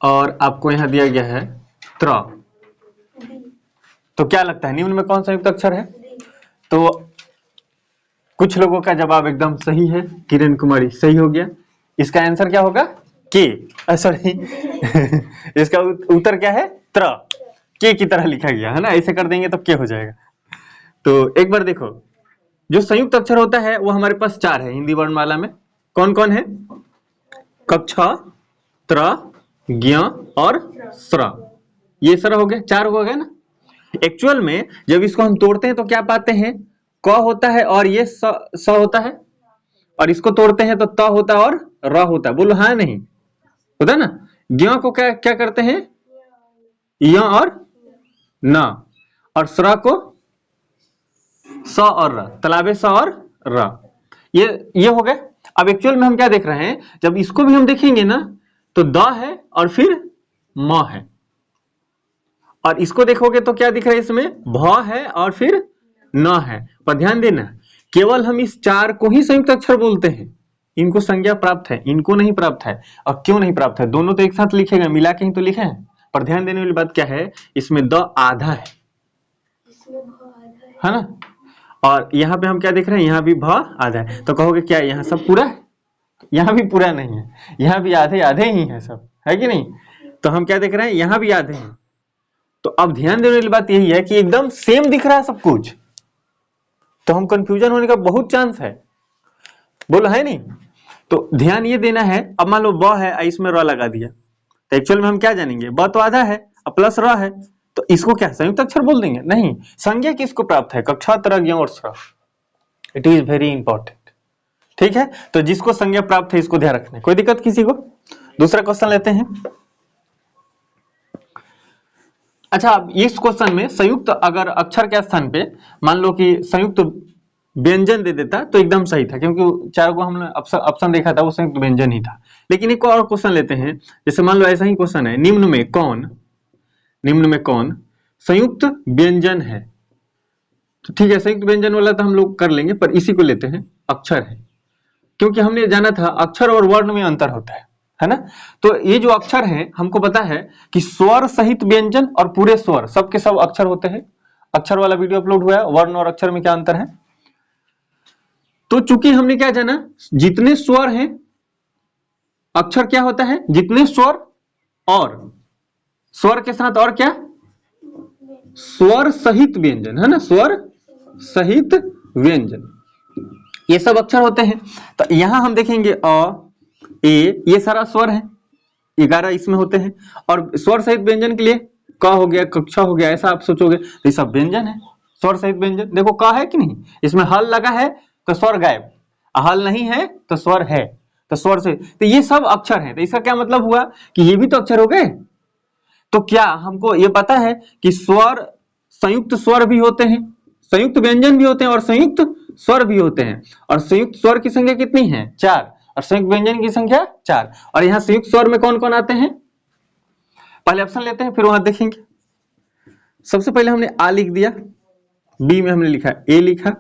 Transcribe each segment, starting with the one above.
और आपको यहाँ दिया गया है त्र। तो क्या लगता है निम्न में कौन संयुक्त अक्षर है? तो कुछ लोगों का जवाब एकदम सही है, किरण कुमारी सही हो गया। इसका आंसर क्या होगा? के, सॉरी इसका उत्तर क्या है? त्र, के की तरह लिखा गया है ना, ऐसे कर देंगे तो के हो जाएगा। तो एक बार देखो, जो संयुक्त अक्षर होता है वो हमारे पास 4 है हिंदी वर्णमाला में। कौन कौन है? क, छ, त्र, ज्ञ और स्र। ये स्र हो गए, 4 हो गए ना। एक्चुअल में जब इसको हम तोड़ते हैं तो क्या पाते हैं? क होता है और ये स होता है, और इसको तोड़ते हैं तो त होता है और र होता है। बोलो हाँ नहीं होता ना। ज्ञ को क्या क्या करते हैं? य और न, और स्र को स और र, तलाबे स और र। ये हो गए। अब एक्चुअल में हम क्या देख रहे हैं, जब इसको भी हम देखेंगे ना तो द है और फिर म है, और इसको देखोगे तो क्या दिख रहा है? इसमें भ है और फिर न है। पर ध्यान देना, केवल हम इस 4 को ही संयुक्त अक्षर बोलते हैं, इनको संज्ञा प्राप्त है, इनको नहीं प्राप्त है। और क्यों नहीं प्राप्त है? दोनों तो एक साथ लिखेगा, मिला के ही तो लिखे हैं। पर ध्यान देने वाली बात क्या है, इसमें द आधा है ना, और यहाँ पे हम क्या देख रहे हैं? यहाँ भी भ आधा है। तो कहोगे क्या यहाँ सब पूरा है? यहाँ भी पूरा नहीं है, यहाँ भी आधे आधे ही है, सब है कि नहीं? तो हम क्या देख रहे हैं? यहाँ भी आधे हैं। तो अब ध्यान देने वाली बात यही है कि एकदम सेम दिख रहा है सब कुछ, तो हम कंफ्यूजन होने का बहुत चांस है। बोलो है नहीं? तो ध्यान ये देना है। अब मान लो ब है, इसमें र लगा दिया, तो एक्चुअल में हम क्या जानेंगे? ब तो आधा है और प्लस र है, तो इसको क्या संयुक्त अक्षर बोल देंगे? नहीं। संज्ञा किसको प्राप्त है? कक्षा, त्र, ज्ञ और स्र। इट इज वेरी इंपॉर्टेंट, ठीक है? तो जिसको संज्ञा प्राप्त है इसको ध्यान रखना है। कोई दिक्कत किसी को? दूसरा क्वेश्चन लेते हैं। अच्छा, अब इस क्वेश्चन में संयुक्त अगर अक्षर के स्थान पे मान लो कि संयुक्त व्यंजन दे देता तो एकदम सही था, क्योंकि 4 को हमने ऑप्शन देखा था वो संयुक्त व्यंजन ही था। लेकिन एक और क्वेश्चन लेते हैं। जैसे मान लो ऐसा ही क्वेश्चन है, निम्न में कौन संयुक्त व्यंजन है? तो ठीक है, संयुक्त व्यंजन वाला तो हम लोग कर लेंगे, पर इसी को लेते हैं अक्षर है, क्योंकि हमने जाना था अक्षर और वर्ण में अंतर होता है ना। तो ये जो अक्षर है हमको पता है कि स्वर सहित व्यंजन और पूरे स्वर, सबके सब अक्षर होते हैं। अक्षर वाला वीडियो अपलोड हुआ है, वर्ण और अक्षर में क्या अंतर है। तो चूंकि हमने क्या जाना, जितने स्वर हैं अक्षर क्या होता है? जितने स्वर, और स्वर के साथ और क्या? स्वर सहित व्यंजन, है ना, स्वर सहित व्यंजन, ये सब अक्षर होते हैं। तो यहां हम देखेंगे अ, ए, ये सारा स्वर है, 11 इसमें होते हैं। और स्वर सहित व्यंजन के लिए क हो गया, कक्षा हो गया, ऐसा आप सोचोगे तो ये सब व्यंजन है, स्वर सहित व्यंजन। देखो क है कि नहीं, इसमें हल लगा है तो स्वर गायब, हल नहीं है तो स्वर है, तो स्वर से, तो ये सब अक्षर है। तो इसका क्या मतलब हुआ कि ये भी तो अक्षर हो गए। तो क्या हमको ये पता है कि स्वर, संयुक्त स्वर भी होते हैं, संयुक्त व्यंजन भी होते हैं और संयुक्त स्वर भी होते हैं। और संयुक्त स्वर की संख्या कितनी है? 4, और संयुक्त व्यंजन की संख्या 4। और यहाँ संयुक्त स्वर में कौन कौन आते हैं? पहले ऑप्शन लेते हैं, फिर वहां देखेंगे। सबसे पहले हमने आ लिख दिया, बी में हमने लिखा ए लिखा,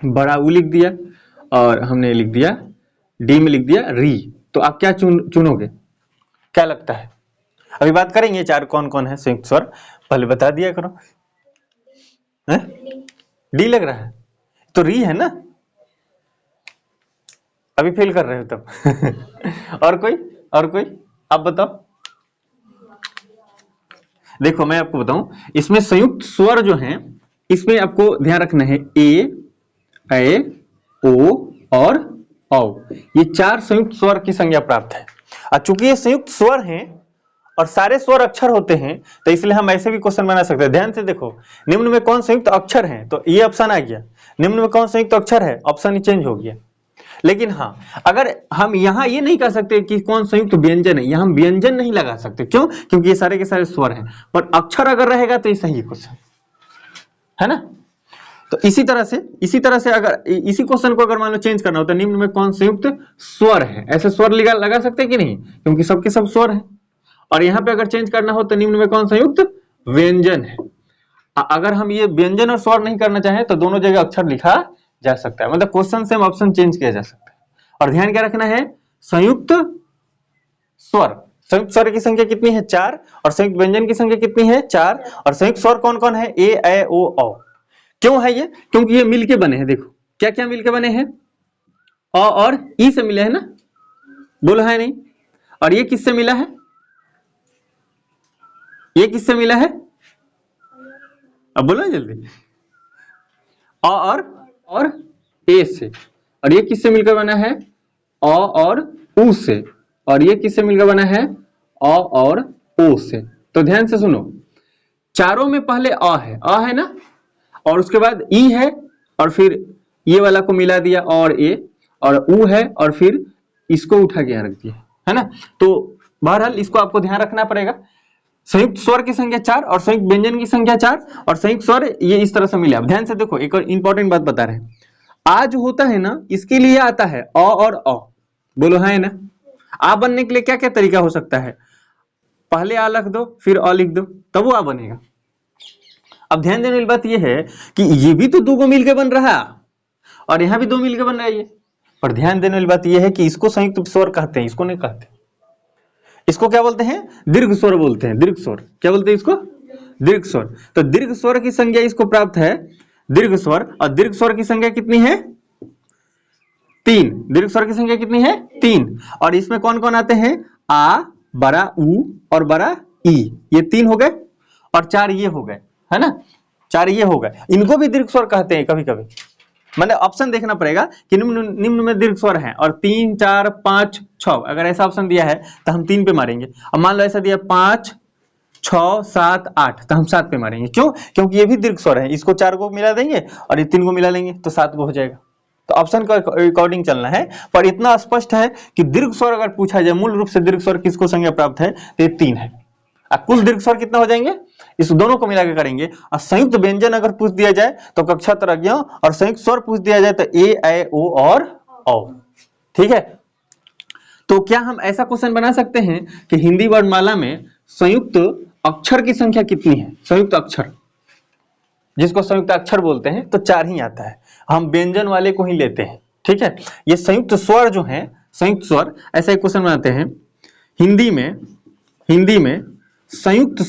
बड़ा ऊ लिख दिया, और हमने लिख दिया डी में लिख दिया री। तो आप क्या चुनोगे? क्या लगता है? अभी बात करेंगे 4 कौन कौन है संयुक्त स्वर, पहले बता दिया करो। डी लग रहा है तो री है ना, अभी फेल कर रहे हो तब और कोई आप बताओ। देखो मैं आपको बताऊं, इसमें संयुक्त स्वर जो हैं इसमें आपको ध्यान रखना है ए, ओ और औ, ये 4 संयुक्त स्वर की संज्ञा प्राप्त है। और चूंकि ये संयुक्त स्वर हैं और सारे स्वर अक्षर होते हैं, तो इसलिए हम ऐसे भी क्वेश्चन बना सकते हैं। ध्यान से देखो, निम्न में कौन संयुक्त अक्षर है, तो ये ऑप्शन आ गया। निम्न में कौन संयुक्त अक्षर है, ऑप्शन ही चेंज हो गया। लेकिन हाँ, अगर हम यहाँ ये नहीं कह सकते कि कौन संयुक्त व्यंजन है, यहाँ हम व्यंजन नहीं लगा सकते। क्यों? क्योंकि ये सारे के सारे स्वर हैं। पर अक्षर अगर रहेगा तो ये सही क्वेश्चन है ना। तो इसी तरह से अगर इसी क्वेश्चन को अगर मान लो चेंज करना हो तो निम्न में कौन संयुक्त स्वर है, ऐसे स्वर लगा सकते कि नहीं, क्योंकि सबके सब स्वर है। और यहाँ पे अगर चेंज करना हो तो निम्न में कौन संयुक्त व्यंजन है। अगर हम ये व्यंजन और स्वर नहीं करना चाहें तो दोनों जगह अक्षर लिखा जा सकता है, मतलब क्वेश्चन से ऑप्शन चेंज किया जा सकता है। और ध्यान क्या रखना है, संयुक्त स्वर, संयुक्त स्वर की संख्या कितनी है 4 और संयुक्त व्यंजन की संख्या कितनी है 4 और संयुक्त स्वर कौन कौन है ए ऐ ओ औ। क्यों है ये? क्योंकि ये मिलके बने हैं। देखो क्या क्या मिलके बने हैं, अ और ई से मिले हैं ना, बोलो है नहीं। और ये किससे मिला है, ये किससे मिला है, अब बोलो जल्दी, अ और ए से। और ये किससे मिलकर बना है, अ और उ से। और ये किससे मिलकर बना है, अ और ओ से। तो ध्यान से सुनो, चारों में पहले अ है ना, और उसके बाद ई है, और फिर ये वाला को मिला दिया और ए, और उ है, और फिर इसको उठा के यहाँ रख दिया, है ना। तो बहरहाल इसको आपको ध्यान रखना पड़ेगा। संयुक्त स्वर की संख्या 4 और संयुक्त व्यंजन की संख्या 4 और संयुक्त स्वर ये इस तरह से मिले। अब ध्यान से देखो, एक और इंपॉर्टेंट बात बता रहे हैं, आ जो होता है ना, इसके लिए आता है अ और अ, बोलो है ना। आ बनने के लिए क्या क्या तरीका हो सकता है, पहले आ लिख दो फिर अ लिख दो, तब वो आ बनेगा। अब ध्यान देने वाली बात यह है कि ये भी तो दो को मिलकर बन रहा है और यहां भी दो मिलकर बन रहा है ये, पर ध्यान देने वाली बात यह है कि इसको संयुक्त स्वर कहते हैं, इसको नहीं कहते। इसको क्या बोलते हैं, दीर्घ स्वर बोलते हैं, दीर्घ स्वर। क्या बोलते हैं इसको, दीर्घ स्वर। तो दीर्घ स्वर की संज्ञा इसको प्राप्त है दीर्घ स्वर, और दीर्घ स्वर की संख्या कितनी है 3। दीर्घ स्वर की संख्या कितनी है 3। और इसमें कौन कौन आते हैं, आ, बड़ा ऊ और बड़ा ई, ये 3 हो गए, और 4 ये हो गए, है ना, 4 ये हो गए। इनको भी दीर्घ स्वर कहते हैं कभी कभी, मतलब ऑप्शन देखना पड़ेगा कि निम्न में दीर्घ स्वर है, और 3 4 5 6, अगर ऐसा ऑप्शन दिया है तो हम 3 पे मारेंगे। अब मान लो ऐसा दिया 5 6 7 8, तो हम 7 पे मारेंगे। क्यों, क्योंकि ये भी दीर्घ स्वर है, इसको 4 को मिला देंगे और ये 3 को मिला लेंगे तो 7 को हो जाएगा। तो ऑप्शन का अकॉर्डिंग चलना है, पर इतना स्पष्ट है कि दीर्घ स्वर अगर पूछा जाए मूल रूप से दीर्घ स्वर किसको संज्ञा प्राप्त है, तो ये 3 है। अब कुल दीर्घ स्वर कितना हो जाएंगे, इस दोनों को मिलाकर करेंगे। और संयुक्त व्यंजन अगर पूछ दिया जाए तो कक्षा तरज्ञों, और संयुक्त स्वर पूछ दिया जाए तो ए ऐ ओ और औ। ठीक है, तो क्या हम ऐसा क्वेश्चन बना सकते हैं कि हिंदी वर्णमाला में संयुक्त अक्षर की संख्या कितनी है, संयुक्त अक्षर जिसको संयुक्त अक्षर बोलते हैं, तो 4 ही आता है, हम व्यंजन वाले को ही लेते हैं। ठीक है, ये संयुक्त स्वर जो है, संयुक्त स्वर, ऐसा एक क्वेश्चन बनाते हैं हिंदी में संयुक्त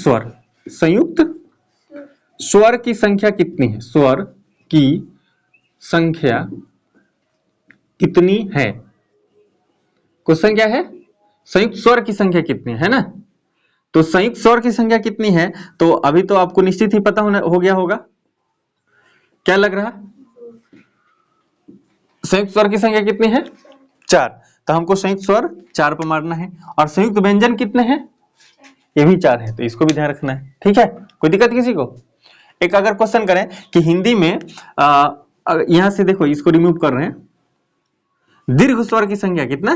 स्वर की संख्या कितनी है, स्वर की संख्या कितनी है। क्वेश्चन क्या है, संयुक्त स्वर की संख्या कितनी है ना। तो संयुक्त स्वर की संख्या कितनी है, तो अभी तो आपको निश्चित ही पता हो गया होगा। क्या लग रहा, संयुक्त स्वर की संख्या कितनी है 4, तो हमको संयुक्त स्वर 4 पर मारना है। और संयुक्त व्यंजन कितने हैं, ये भी 4 है, तो इसको भी ध्यान रखना है। ठीक है, कोई दिक्कत किसी को। एक अगर क्वेश्चन करें कि हिंदी में यहां से देखो, इसको रिमूव कर रहे हैं, दीर्घ स्वर की संख्या कितना,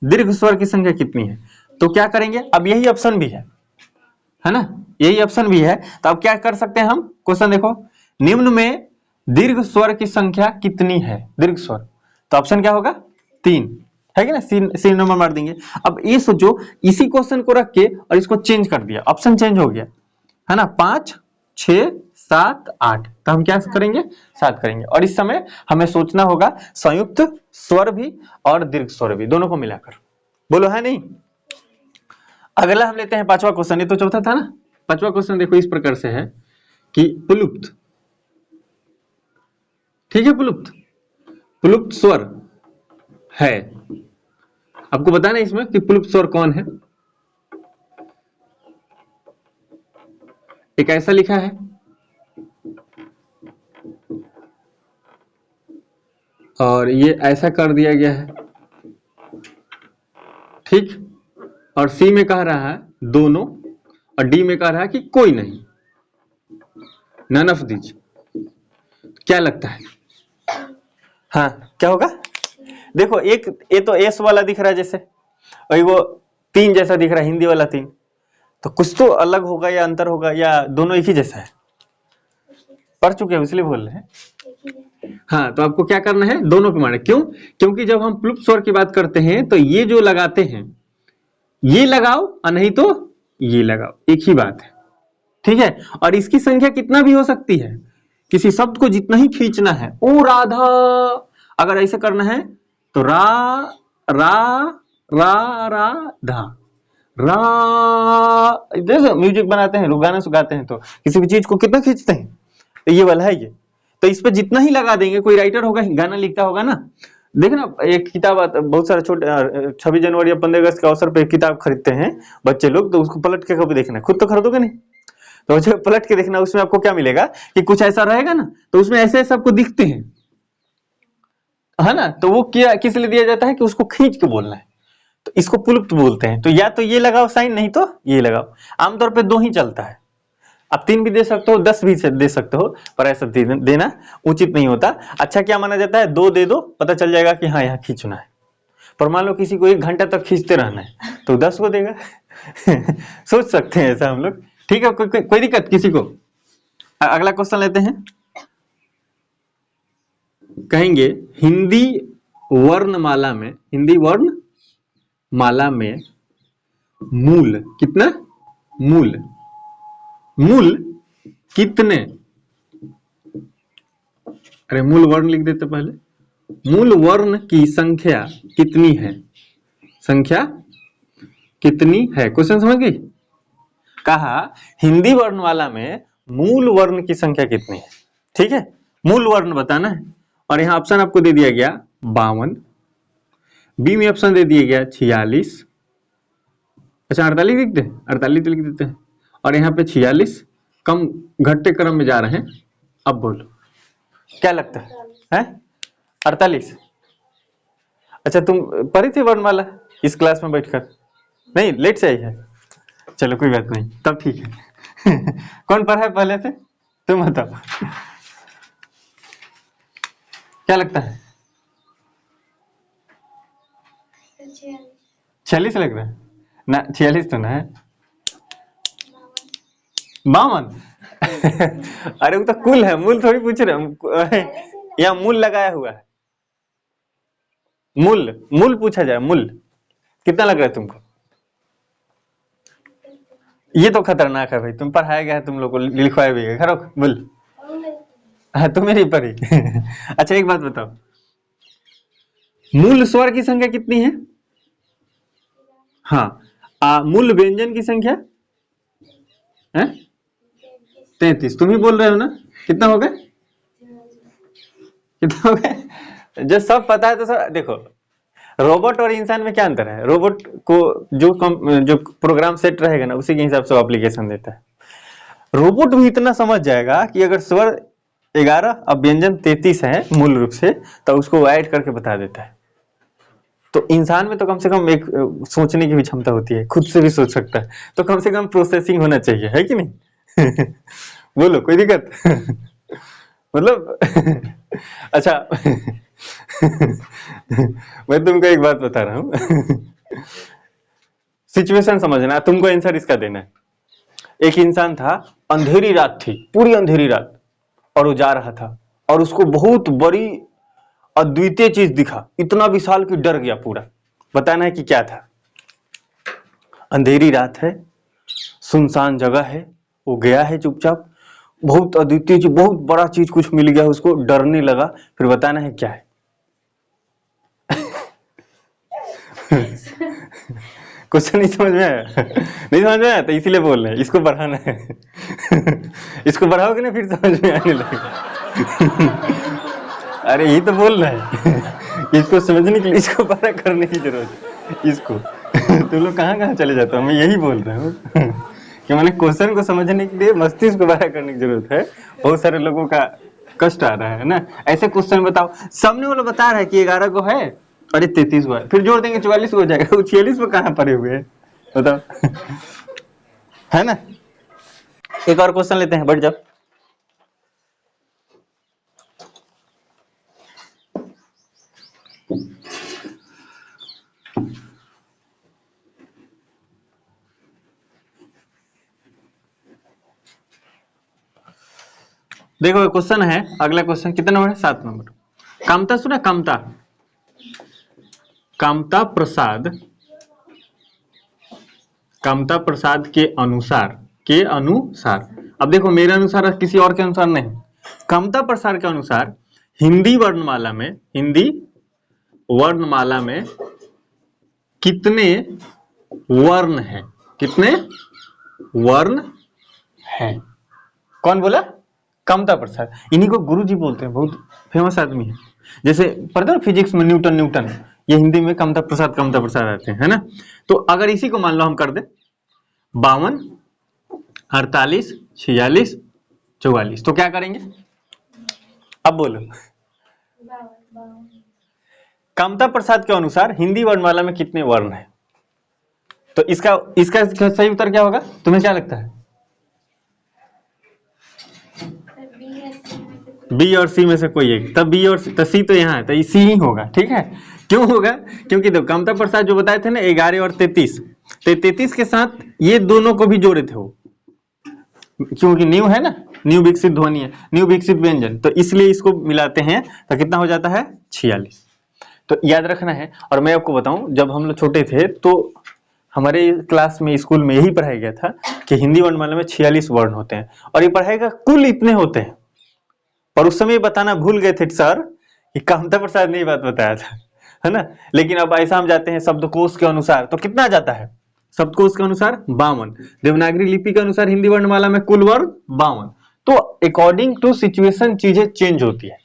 दीर्घ स्वर की संख्या कितनी है, तो क्या करेंगे, अब यही ऑप्शन भी है ना, यही ऑप्शन भी है। तो अब क्या कर सकते हैं हम, क्वेश्चन देखो, निम्न में दीर्घ स्वर की संख्या कितनी है, दीर्घ स्वर, तो ऑप्शन क्या होगा 3, है कि ना, सी नंबर मार देंगे। अब ये सोचो, इसी क्वेश्चन को रख के और इसको चेंज कर दिया, ऑप्शन चेंज हो गया, है ना, 5 6 7 8, तो हम क्या करेंगे 7 करेंगे। और इस समय हमें सोचना होगा संयुक्त स्वर भी और दीर्घ स्वर भी, दोनों को मिलाकर, बोलो है नहीं। अगला हम लेते हैं 5वां क्वेश्चन, ये तो चौथा था ना। 5वां क्वेश्चन देखो इस प्रकार से है कि प्लुप्त, ठीक है, प्लुप्त स्वर है, आपको बताना है इसमें कि प्लुप्त स्वर कौन है। एक ऐसा लिखा है, और ये ऐसा कर दिया गया है, ठीक, और सी में कह रहा है दोनों, और डी में कह रहा है कि कोई नहीं, नन ऑफ दीज। क्या लगता है, हाँ क्या होगा, देखो एक ये तो एस वाला दिख रहा है जैसे, और वो 3 जैसा दिख रहा है, हिंदी वाला 3, तो कुछ तो अलग होगा या अंतर होगा, या दोनों एक ही जैसा है, पढ़ चुके हो इसलिए बोल रहे हैं। हाँ, तो आपको क्या करना है, दोनों के माने, क्यों, क्योंकि जब हम प्लुप्त स्वर की बात करते हैं तो ये जो लगाते हैं ये लगाओ और नहीं तो ये लगाओ, एक ही बात है। ठीक है, और इसकी संख्या कितना भी हो सकती है, किसी शब्द को जितना ही खींचना है, ओ राधा, अगर ऐसे करना है तो रा रा रा रा धा, रा, जैसे म्यूजिक बनाते हैं लोग, गाना गाते हैं तो किसी भी चीज को कितना खींचते हैं, तो ये वाला है ये। तो इस पे जितना ही लगा देंगे, कोई राइटर होगा गाना लिखता होगा ना, देखना एक किताब बहुत सारे छोटे 26 जनवरी या 15 अगस्त के अवसर पे किताब खरीदते हैं बच्चे लोग, तो उसको पलट के कभी देखना, खुद तो खरीदोगे नहीं, तो जब पलट के देखना उसमें आपको क्या मिलेगा कि कुछ ऐसा रहेगा ना, तो उसमें ऐसे सबको दिखते हैं, है ना, तो वो क्या किस लिए दिया जाता है कि उसको खींच के बोलना है, तो इसको पुलुप्त बोलते हैं। तो या तो ये लगाओ साइन, नहीं तो ये लगाओ, आमतौर पे 2 ही चलता है। आप 3 भी दे सकते हो, 10 भी दे सकते हो, पर ऐसा देना उचित नहीं होता। अच्छा क्या माना जाता है, 2 दे दो, पता चल जाएगा कि हाँ यहाँ खींचना है। पर मान लो किसी को 1 घंटा तक खींचते रहना है तो 10 को देगा। सोच सकते हैं ऐसा हम लोग। ठीक है, कोई दिक्कत किसी को? अगला क्वेश्चन लेते हैं। कहेंगे हिंदी वर्णमाला में, हिंदी वर्णमाला में मूल कितना, मूल मूल कितने, अरे मूल वर्ण लिख देते पहले, मूल वर्ण की संख्या कितनी है, संख्या कितनी है, क्वेश्चन समझ गई? कहा हिंदी वर्णमाला में मूल वर्ण की संख्या कितनी है, ठीक है, मूल वर्ण बताना है। और यहां ऑप्शन आपको दे दिया गया 52, बी में ऑप्शन दे दिया गया 46, अच्छा 48 लिख दे, 48 लिख देते हैं, और यहाँ पे 46 कम घटते क्रम में जा रहे हैं। अब बोलो क्या लगता है 48? अच्छा तुम पढ़ी थी वर्णमाला इस क्लास में बैठकर? नहीं, लेट से आई है, चलो कोई बात नहीं, तब ठीक है। कौन पढ़ा है पहले से, तुम बताओ क्या लगता है? 46 लग रहा है ना, 46 तो ना है, 52। अरे वो तो कुल है, मूल थोड़ी पूछ रहे हैं, या मूल लगाया हुआ है, मूल मूल पूछा जाए, मूल कितना लग रहा है तुमको? ये तो खतरनाक है भाई, तुम पढ़ाया गया है, तुम लोग को लिखवाया भी है, खरो बोल। हाँ तुम मेरी पढ़ी। अच्छा एक बात बताओ, मूल स्वर की संख्या कितनी है? हाँ, मूल व्यंजन की संख्या है 33। तुम ही बोल रहे हो ना, कितना हो गए, कितना हो गए? जो सब पता है तो सब देखो, रोबोट और इंसान में क्या अंतर है, रोबोट को जो प्रोग्राम सेट रहेगा ना उसी के हिसाब से एप्लीकेशन देता है। रोबोट भी इतना समझ जाएगा कि अगर स्वर 11 अब व्यंजन 33 है मूल रूप से, तो उसको ऐड करके बता देता है। तो इंसान में तो कम से कम एक सोचने की भी क्षमता होती है, खुद से भी सोच सकता है, तो कम से कम प्रोसेसिंग होना चाहिए, है कि नहीं? बोलो कोई दिक्कत? मतलब अच्छा। मैं तुमको एक बात बता रहा हूँ। सिचुएशन समझना, तुमको आंसर इसका देना है। एक इंसान था, अंधेरी रात थी, पूरी अंधेरी रात, और वो जा रहा था और उसको बहुत बड़ी अद्वितीय चीज दिखा, इतना विशाल कि डर गया पूरा। बताना है कि क्या था। अंधेरी रात है, सुनसान जगह है, वो गया है चुपचाप, बहुत अद्वितीय चीज, बहुत बड़ा चीज कुछ मिल गया उसको, डरने लगा। फिर बताना है क्या है। क्वेश्चन नहीं समझ में आया? नहीं समझ में आया तो इसीलिए बोल रहे हैं, इसको बढ़ाना है। इसको बढ़ाओगे ना फिर समझ में आने लगेगा। अरे यही तो बोल रहे हैं। इसको समझने के लिए इसको बड़ा करने की जरूरत है इसको। तुम लोग कहाँ चले जाते हो, मैं यही बोल रहा हूँ कि मैंने क्वेश्चन को समझने के लिए मस्तिष्क को बड़ा करने की जरूरत है। बहुत सारे लोगों का कष्ट आ रहा है ना, ऐसे क्वेश्चन बताओ, सामने वाला बता रहा है कि 11 को है और ये 33 को है, फिर जोड़ देंगे 44 हो जाएगा, वो 46 में कहाँ पड़े हुए हैं बताओ। है ना? एक और क्वेश्चन लेते हैं, बढ़ जाओ। देखो क्वेश्चन है, अगला क्वेश्चन कितना नंबर है, 7 नंबर। कामता सुना, कामता, कामता प्रसाद, कामता प्रसाद के अनुसार, के अनुसार, अब देखो मेरे अनुसार किसी और के अनुसार नहीं, कामता प्रसाद के अनुसार हिंदी वर्णमाला में, हिंदी वर्णमाला में कितने वर्ण है। कितने वर्ण है? कौन बोला? कामता प्रसाद। इन्हीं को गुरुजी बोलते हैं, बहुत फेमस आदमी है। जैसे पढ़ते हो फिजिक्स में न्यूटन, ये हिंदी में कामता प्रसाद आते हैं, है ना। तो अगर इसी को मान लो हम कर दे 52, 48, 46, 44, तो क्या करेंगे? अब बोलो। कामता प्रसाद के अनुसार हिंदी वर्णमाला में कितने वर्ण हैं? तो इसका सही उत्तर क्या होगा, तुम्हें क्या लगता है? बी और सी में से कोई एक। तब बी और तो सी तो यहाँ है, तो सी ही होगा। ठीक है, क्यों होगा? क्योंकि देखो कामता प्रसाद जो बताए थे ना 11 और 33, तो 33 के साथ ये दोनों को भी जोड़े थे वो, क्योंकि न्यू है ना, न्यू विकसित ध्वनि है, न्यू विकसित व्यंजन, तो इसलिए इसको मिलाते हैं तो कितना हो जाता है? 46। तो याद रखना है। और मैं आपको बताऊं, जब हम लोग छोटे थे तो हमारे क्लास में, स्कूल में यही पढ़ाया गया था कि हिंदी वर्णमाला में 46 वर्ण होते हैं, और ये पढ़ाएगा कुल इतने होते हैं। पर उस समय बताना भूल गए थे सर कि कामता प्रसाद ने ये बात बताया था, है ना। लेकिन अब ऐसा हम जाते हैं शब्दकोश के अनुसार, तो कितना जाता है? शब्दकोश के अनुसार 52, देवनागरी लिपि के अनुसार हिंदी वर्णमाला में कुल वर्ण 52। तो अकॉर्डिंग टू सिचुएशन चीजें चेंज होती है,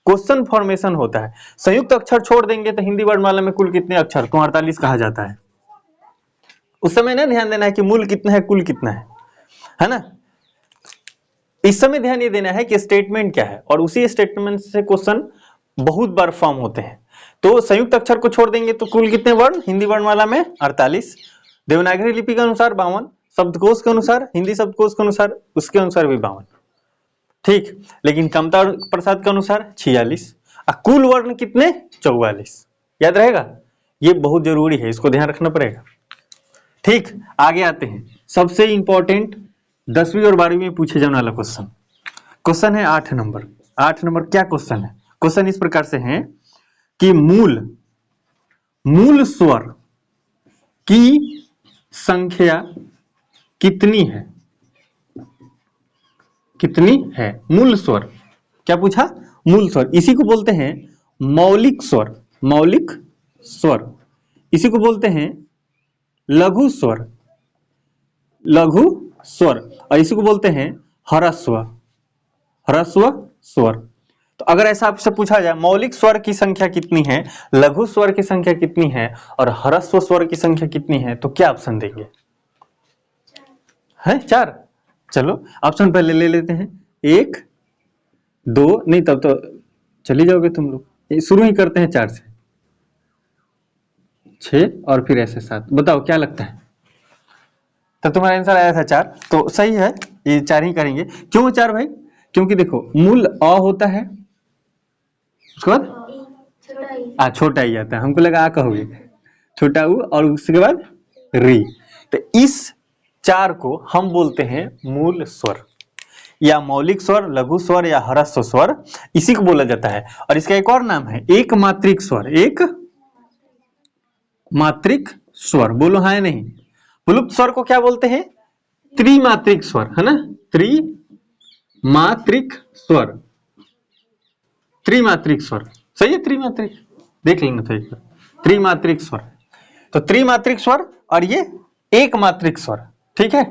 क्वेश्चन फॉर्मेशन होता है। संयुक्त अक्षर छोड़ देंगे तो हिंदी वर्णमाला में कुल कितने अक्षर? तो 48 कहा जाता है। उस समय ना ध्यान देना है कि मूल कितना है, कुल कितना है ना। इस समय ध्यान ये देना है कि स्टेटमेंट क्या है, और उसी स्टेटमेंट से क्वेश्चन बहुत बार फॉर्म होते हैं। तो संयुक्त अक्षर को छोड़ देंगे तो कुल कितने वर्ण हिंदी वर्णमाला में? 48। देवनागरी लिपि के अनुसार 52, शब्दकोश के अनुसार, हिंदी शब्दकोश के अनुसार, उसके अनुसार भी 52। ठीक, लेकिन कामता प्रसाद के अनुसार 46। कुल वर्ण कितने? 44। याद रहेगा, ये बहुत जरूरी है, इसको ध्यान रखना पड़ेगा। ठीक, आगे आते हैं। सबसे इंपॉर्टेंट 10वीं और 12वीं में पूछे जाने वाला क्वेश्चन है 8 नंबर। 8 नंबर क्या क्वेश्चन है? क्वेश्चन इस प्रकार से है कि मूल स्वर की संख्या कितनी है? कितनी है मूल स्वर? क्या पूछा? मूल स्वर। इसी को बोलते हैं मौलिक स्वर। मौलिक स्वर, इसी को बोलते हैं लघु स्वर। लघु स्वर, और इसी को बोलते हैं ह्रस्व। ह्रस्व स्वर। तो अगर ऐसा आपसे पूछा जाए मौलिक स्वर की संख्या कितनी है, लघु स्वर की संख्या कितनी है, और ह्रस्व स्वर की संख्या कितनी है, तो क्या ऑप्शन देंगे? है 4। चलो ऑप्शन पहले ले लेते हैं। 1, 2, नहीं तब तो चली जाओगे तुम लोग। शुरू ही करते हैं 4 से, 6 और फिर ऐसे 7। बताओ क्या लगता है? तो तुम्हारा आंसर आया था 4, तो सही है, ये 4 ही करेंगे। क्यों 4 भाई? क्योंकि देखो मूल अ होता है, उसके बाद छोटा ही आता है, हमको लगा आ कहोगे, छोटा उ, और उसके बाद री। तो इस 4 को हम बोलते हैं मूल स्वर, या मौलिक स्वर, लघु स्वर, या ह्रस्व स्वर, इसी को बोला जाता है। और इसका एक और नाम है एक मात्रिक स्वर। एक मात्रिक स्वर, बोलो हाँ या नहीं। विलुप्त स्वर को क्या बोलते हैं? त्रिमात्रिक स्वर, है ना। त्रिमात्रिक स्वर, त्रिमात्रिक स्वर, सही है। त्रिमात्रिक देख लेना तो एक बार, त्रिमात्रिक स्वर। तो त्रिमात्रिक स्वर, और ये एक मात्रिक स्वर। ठीक है।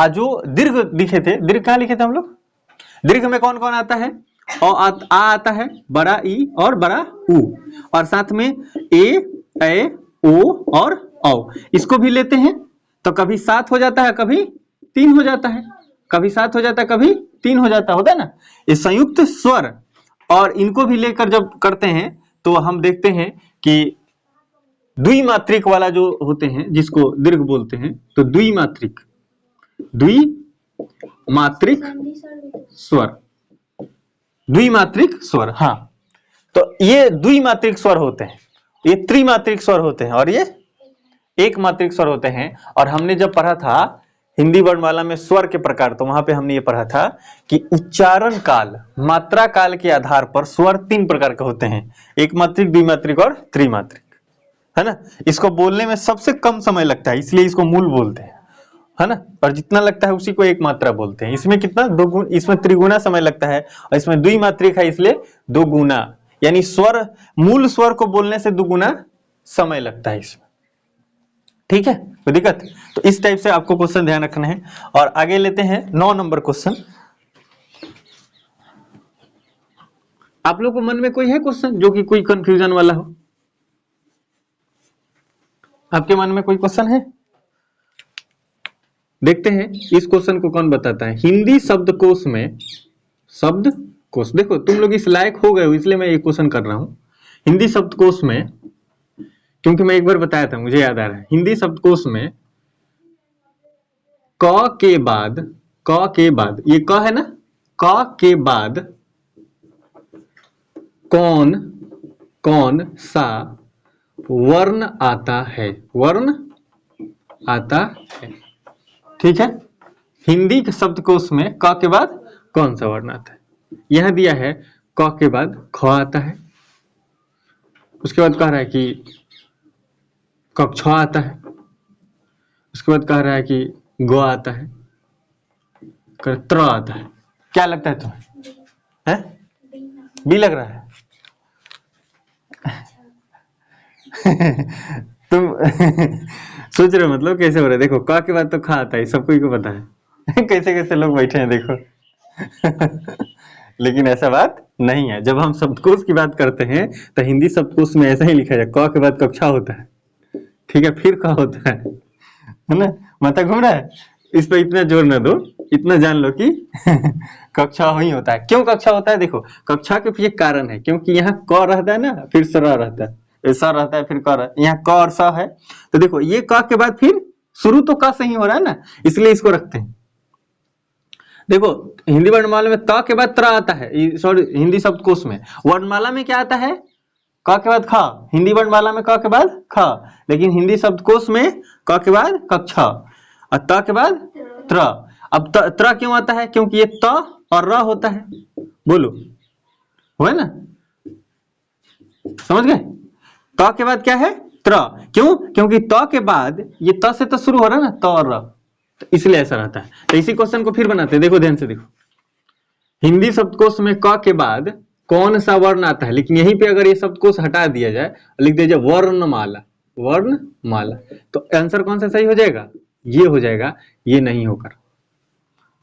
जो दीर्घ लिखे थे, दीर्घ कहां लिखे थे हम लोग? दीर्घ में कौन कौन आता है? आ आता है, बड़ा ई और बड़ा उ, और साथ में ए ओ और औ, इसको भी लेते हैं। तो कभी 7 हो जाता है, कभी 3 हो जाता है, कभी 7 हो जाता है, कभी 3 हो जाता होता है ना। ये संयुक्त स्वर, और इनको भी लेकर जब करते हैं तो हम देखते हैं कि द्विमात्रिक वाला जो होते हैं, जिसको दीर्घ बोलते हैं, तो द्विमात्रिक स्वर, द्विमात्रिक स्वर। हाँ, तो ये द्विमात्रिक स्वर होते हैं, ये त्रिमात्रिक स्वर होते हैं, और ये एक मात्रिक स्वर होते हैं। और हमने जब पढ़ा था हिंदी वर्णमाला में स्वर के प्रकार, तो वहां पे हमने ये पढ़ा था कि उच्चारण काल, मात्रा काल के आधार पर स्वर 3 प्रकार के होते हैं, एक मात्रिक, द्विमात्रिक और त्रिमात्रिक, है ना। इसको बोलने में सबसे कम समय लगता है, इसलिए इसको मूल बोलते हैं, है ना। और जितना लगता है उसी को एक मात्रा बोलते हैं। इसमें कितना? 2 गुना, इसमें त्रिगुना समय लगता है, और इसमें द्विमात्रिक है इसलिए 2 गुना, यानी स्वर, मूल स्वर को बोलने से 2 गुना समय लगता है इसमें। ठीक है, कोई दिक्कत? तो इस टाइप से आपको क्वेश्चन ध्यान रखना है। और आगे लेते हैं 9 नंबर क्वेश्चन। आप लोग को मन में कोई है क्वेश्चन जो कि कोई कंफ्यूजन वाला हो? आपके मन में कोई क्वेश्चन है? देखते हैं इस क्वेश्चन को कौन बताता है। हिंदी शब्दकोश में, शब्दकोश, देखो तुम लोग इस लायक हो गए हो इसलिए मैं ये क्वेश्चन कर रहा हूं। हिंदी शब्दकोश में, क्योंकि मैं एक बार बताया था, मुझे याद आ रहा है। हिंदी शब्दकोश में क के बाद, ये क है ना, क के बाद कौन कौन सा वर्ण आता है? वर्ण आता है, ठीक है। हिंदी के शब्दकोश में क के बाद कौन सा वर्ण आता है? यह दिया है क के बाद ख आता है, उसके बाद कह रहा है कि कक्ष आता है, उसके बाद कह रहा है कि ग आता है, त्र आता है। क्या लगता है तुम्हें? है बी लग रहा है? तुम सोच रहे हो मतलब कैसे हो रहा है? देखो क के बाद तो खा आता है, सबको ही को पता है। कैसे कैसे लोग बैठे हैं देखो। लेकिन ऐसा बात नहीं है। जब हम शब्दकोश की बात करते हैं तो हिंदी शब्दकोश में ऐसा ही लिखा जाए, क के बाद कक्षा होता है, ठीक है, फिर क होता है ना? माथा घूम रहा है? इस पर इतना जोर न दो, इतना जान लो कि कक्षा ही होता है। क्यों कक्षा होता है? देखो कक्षा के पीछे कारण है, क्योंकि यहाँ क रहता है ना, फिर स रहता है, स रहता है, फिर क रहता है, यहाँ क और स है। तो देखो ये क के बाद फिर शुरू तो क से ही हो रहा है ना, इसलिए इसको रखते हैं। देखो हिंदी वर्णमाला में त के बाद त्र आता है, सॉरी हिंदी शब्दकोश में। वर्णमाला में क्या आता है? क के बाद ख। हिंदी वर्णमाला में क के बाद ख, लेकिन हिंदी शब्दकोश में क के बाद कक्षा और त के बाद त्र। अब त्र क्यों आता है? क्योंकि ये त और र होता है। बोलो, हुआ ना? समझ गए? त के बाद क्या है? त्र। क्यों? क्योंकि त के बाद ये त से तो शुरू हो रहा है ना, त और र, तो इसलिए ऐसा रहता है। तो इसी क्वेश्चन को फिर बनाते हैं, देखो ध्यान से देखो। हिंदी शब्दकोश में क के बाद कौन सा वर्ण आता है, लेकिन यहीं पे अगर ये शब्दकोश हटा दिया जाए, लिख दिया जाए वर्णमाला, वर्णमाला, तो आंसर कौन सा सही हो जाएगा? ये हो जाएगा, ये नहीं होकर।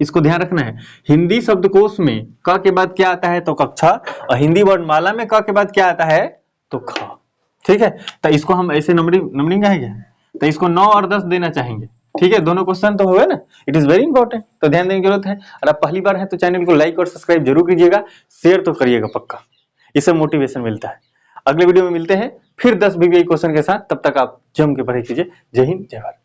इसको ध्यान रखना है। हिंदी शब्दकोश में क के बाद क्या आता है? तो कक्षा, और हिंदी वर्णमाला में क के बाद क्या आता है? तो ख, ठीक है। तो इसको हम ऐसे नंबरिंग है क्या? तो इसको 9 और 10 देना चाहेंगे, ठीक है। दोनों क्वेश्चन तो हुए ना, इट इज वेरी इंपॉर्टेंट, तो ध्यान देने की जरूरत है। और आप पहली बार है तो चैनल को लाइक और सब्सक्राइब जरूर कीजिएगा, शेयर तो करिएगा पक्का, इससे मोटिवेशन मिलता है। अगले वीडियो में मिलते हैं फिर 10 VVI क्वेश्चन के साथ, तब तक आप जम के पढ़ाई कीजिए। जय हिंद, जय भारत।